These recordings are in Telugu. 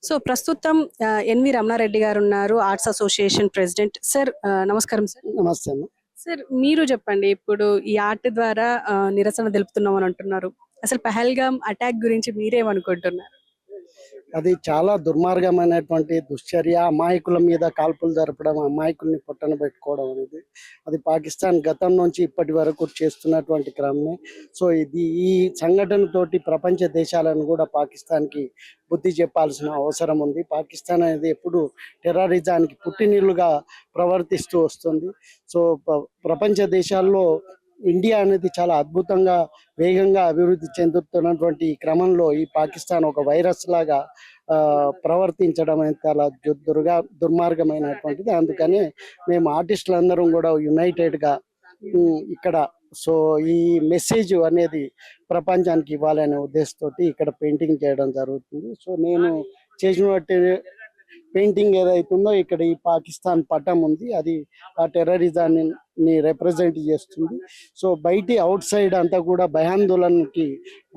సో ప్రస్తుతం ఎన్వి రమణారెడ్డి గారు ఉన్నారు, ఆర్ట్స్ అసోసియేషన్ ప్రెసిడెంట్. సార్ నమస్కారం సార్. నమస్తే అమ్మ. సార్ మీరు చెప్పండి, ఇప్పుడు ఈ ఆర్ట్ ద్వారా నిరసన తెలుపుతున్నాం అని అంటున్నారు. అసలు పహల్గామ్ అటాక్ గురించి మీరేమనుకుంటున్నారు? అది చాలా దుర్మార్గమైనటువంటి దుశ్చర్య. అమాయకుల మీద కాల్పులు జరపడం, అమాయకుల్ని పొట్టన పెట్టుకోవడం అనేది అది పాకిస్తాన్ గతం నుంచి ఇప్పటి వరకు చేస్తున్నటువంటి క్రమమే. సో ఈ సంఘటనతోటి ప్రపంచ దేశాలను కూడా పాకిస్తాన్కి బుద్ధి చెప్పాల్సిన అవసరం ఉంది. పాకిస్తాన్ అనేది ఎప్పుడు టెర్రరిజానికి పుట్టినిల్లుగా ప్రవర్తిస్తూ వస్తుంది. సో ప్రపంచ దేశాల్లో ఇండియా అనేది చాలా అద్భుతంగా వేగంగా అభివృద్ధి చెందుతున్నటువంటి ఈ క్రమంలో ఈ పాకిస్తాన్ ఒక వైరస్ లాగా ప్రవర్తించడం అనేది చాలా దుర్మార్గమైనటువంటిది. అందుకని మేము ఆర్టిస్టులందరం కూడా యునైటెడ్గా ఇక్కడ సో ఈ మెసేజ్ అనేది ప్రపంచానికి ఇవ్వాలనే ఉద్దేశంతో ఇక్కడ పెయింటింగ్ చేయడం జరుగుతుంది. సో నేను చేసినటువంటి పెయింటింగ్ ఏదైతుందో ఇక్కడ ఈ పాకిస్తాన్ పటం ఉంది, అది ఆ టెర్రరిజాన్ని రిప్రజెంట్ చేస్తుంది. సో బయటి అవుట్ సైడ్ అంతా కూడా భయాందోళనకి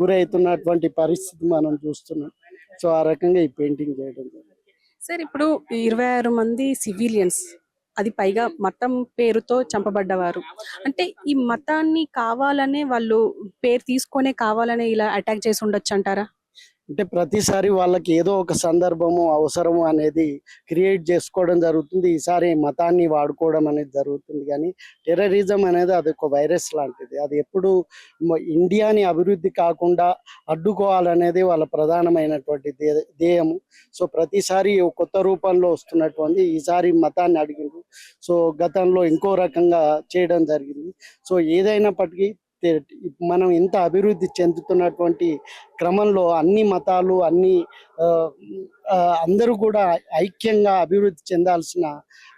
గురవుతున్నటువంటి పరిస్థితి మనం చూస్తున్నాం. సో ఆ రకంగా ఈ పెయింటింగ్ చేయడం జరిగింది. సార్ ఇప్పుడు 26 మంది సివిలియన్స్, అది పైగా మతం పేరుతో చంపబడ్డవారు. అంటే ఈ మతాన్ని కావాలనే వాళ్ళు పేరు తీసుకొనే కావాలనే ఇలా అటాక్ చేసి ఉండొచ్చు అంటారా? అంటే ప్రతిసారి వాళ్ళకి ఏదో ఒక సందర్భము అవసరము అనేది క్రియేట్ చేసుకోవడం జరుగుతుంది. ఈసారి మతాన్ని వాడుకోవడం అనేది జరుగుతుంది. కానీ టెర్రరిజం అనేది అది ఒక వైరస్ లాంటిది. అది ఎప్పుడు ఇండియాని అభివృద్ధి కాకుండా అడ్డుకోవాలనేది వాళ్ళ ప్రధానమైనటువంటి ధ్యేయము. సో ప్రతిసారి కొత్త రూపంలో వస్తున్నటువంటి ఈసారి మతాన్ని అడిగిండ్రు. సో గతంలో ఇంకో రకంగా చేయడం జరిగింది. సో ఏదైనప్పటికీ మనం ఇంత అభివృద్ధి చెందుతున్నటువంటి క్రమంలో అన్ని మతాలు అందరూ కూడా ఐక్యంగా అభివృద్ధి చెందాల్సిన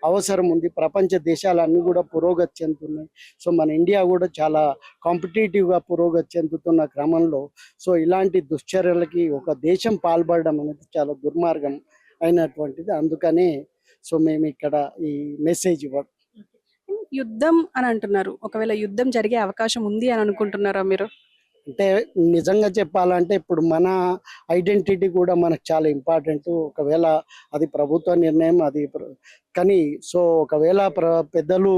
అవసరం ఉంది. ప్రపంచ దేశాలన్నీ కూడా పురోగతి చెందుతున్నాయి. సో మన ఇండియా కూడా చాలా కాంపిటేటివ్గా పురోగతి చెందుతున్న క్రమంలో సో ఇలాంటి దుశ్చర్యలకి ఒక దేశం పాల్పడడం అనేది చాలా దుర్మార్గం అయినటువంటిది. అందుకనే సో మేము ఇక్కడ ఈ మెసేజ్ ఇవ్వడం. యుద్ధం అని అంటున్నారు, ఒకవేళ యుద్ధం జరిగే అవకాశం ఉంది అని అనుకుంటున్నారా మీరు? అంటే నిజంగా చెప్పాలంటే ఇప్పుడు మన ఐడెంటిటీ కూడా మనకు చాలా ఇంపార్టెంట్. ఒకవేళ అది ప్రభుత్వ నిర్ణయం అది కానీ సో ఒకవేళ పెద్దలు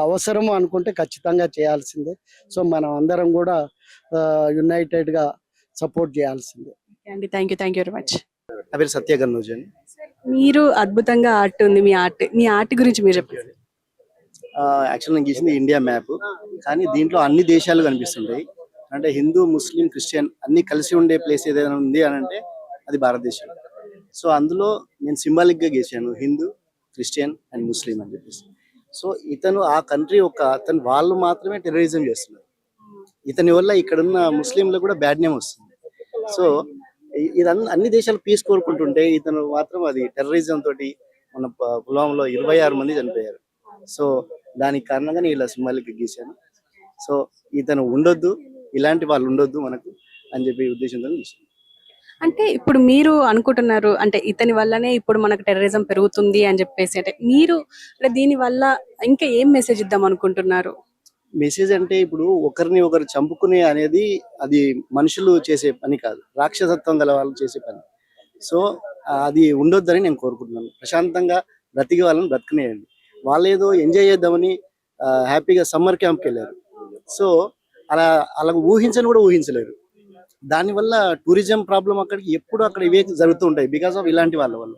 అవసరము అనుకుంటే ఖచ్చితంగా చేయాల్సిందే. సో మనం అందరం కూడా యునైటెడ్గా సపోర్ట్ చేయాల్సిందే. అండి, థ్యాంక్ యూ వెరీ మచ్. నా పేరు సత్యగన్నోజ్ అని. మీరు అద్భుతంగా ఆర్ట్ ఉంది, మీ ఆర్ట్ గురించి మీరు చెప్పండి. యాక్చువల్ నేను గీసింది ఇండియా మ్యాప్, కానీ దీంట్లో అన్ని దేశాలు కనిపిస్తుంటాయి. అంటే హిందూ, ముస్లిం, క్రిస్టియన్ అన్ని కలిసి ఉండే ప్లేస్ ఏదైనా ఉంది అని అంటే అది భారతదేశం. సో అందులో నేను సింబాలిక్గా గీసాను హిందూ, క్రిస్టియన్ అండ్ ముస్లిం అని చెప్పేసి. సో ఇతను ఆ కంట్రీ అతను వాళ్ళు మాత్రమే టెర్రరిజం చేస్తున్నారు. ఇతని వల్ల ఇక్కడున్న ముస్లింలకు కూడా బ్యాడ్ నేమ్ వస్తుంది. సో ఇదన్నీ అన్ని దేశాలు పీస్ కోరుకుంటుంటే ఇతను మాత్రం అది టెర్రరిజం తోటి మన పుల్వామాలో 26 మంది చనిపోయారు. సో దానికి కారణంగా నేను ఇలా సింబాలిక్ గీశాను. సో ఇతను ఉండొద్దు, ఇలాంటి వాళ్ళు ఉండొద్దు మనకు అని చెప్పి ఉద్దేశంతో గీశాను. అంటే ఇప్పుడు మీరు అనుకుంటున్నారు అంటే ఇతని వల్లనే ఇప్పుడు మనకు టెర్రరిజం పెరుగుతుంది అని చెప్పేసి, అంటే మీరు దీని వల్ల ఇంకా ఏం మెసేజ్ ఇద్దాం అనుకుంటున్నారు? మెసేజ్ అంటే ఇప్పుడు ఒకరిని ఒకరు చంపుకునే అనేది అది మనుషులు చేసే పని కాదు, రాక్షసత్వం గల వాళ్ళు చేసే పని. సో అది ఉండొద్దని నేను కోరుకుంటున్నాను. ప్రశాంతంగా బ్రతికి వాళ్ళని బ్రతకనేయండి. వాళ్ళు ఏదో ఎంజాయ్ చేద్దామని హ్యాపీగా సమ్మర్ క్యాంప్కి వెళ్ళారు. సో అలా ఊహించని కూడా ఊహించలేరు. దానివల్ల టూరిజం ప్రాబ్లం అక్కడ ఇవే జరుగుతూ ఉంటాయి బికాస్ ఆఫ్ ఇలాంటి వాళ్ళ వల్ల.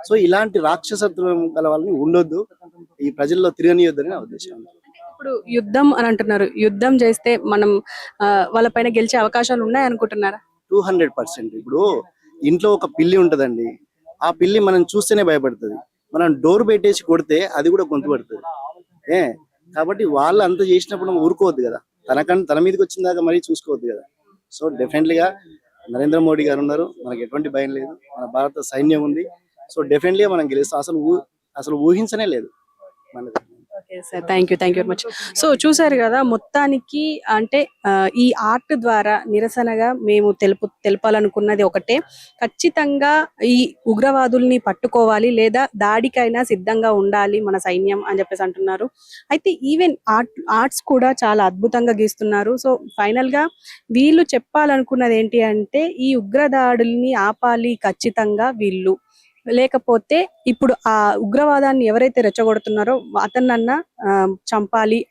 సో ఇలాంటి రాక్షసత్వం గల వాళ్ళని ఉండొద్దు, ఈ ప్రజల్లో తిరగనియొద్దని నా ఉద్దేశం. ఇప్పుడు యుద్ధం అని అంటున్నారు, యుద్ధం చేస్తే మనం వాళ్ళపైన గెలిచే అవకాశాలు ఉన్నాయి అనుకుంటున్నారా? 200%. ఇప్పుడు ఇంట్లో ఒక పిల్లి ఉంటదండి, ఆ పిల్లి మనం చూస్తేనే భయపడుతుంది. మనం డోర్ పెట్టేసి కొడితే అది కూడా గొంతు పడుతుంది. కాబట్టి వాళ్ళు అంత చేసినప్పుడు మనం ఊరుకోవద్దు కదా, తన మీదకి వచ్చిన దాకా మరీ చూసుకోవద్దు కదా. సో డెఫినెట్లీగా నరేంద్ర మోడీ గారు ఉన్నారు, మనకి ఎటువంటి భయం లేదు, మన భారత సైన్యం ఉంది. సో డెఫినెట్లీగా మనం గెలుస్తాం. అసలు ఊహించనే లేదు మనది. Thank you very much. So చూసారు కదా, మొత్తానికి అంటే ఈ ఆర్ట్ ద్వారా నిరసనగా మేము తెలపాలనుకున్నది ఒకటే, ఖచ్చితంగా ఈ ఉగ్రవాదుల్ని పట్టుకోవాలి లేదా దాడికైనా సిద్ధంగా ఉండాలి మన సైన్యం అని చెప్పేసి అంటున్నారు. అయితే ఈవెన్ ఆర్ట్స్ కూడా చాలా అద్భుతంగా గీస్తున్నారు. సో ఫైనల్ గా వీళ్ళు చెప్పాలనుకున్నది ఏంటి అంటే, ఈ ఉగ్రదాడుల్ని ఆపాలి ఖచ్చితంగా వీళ్ళు, లేకపోతే ఇప్పుడు ఆ ఉగ్రవాదాన్ని ఎవరైతే రెచ్చగొడుతున్నారో అతన్నన్నా చంపాలి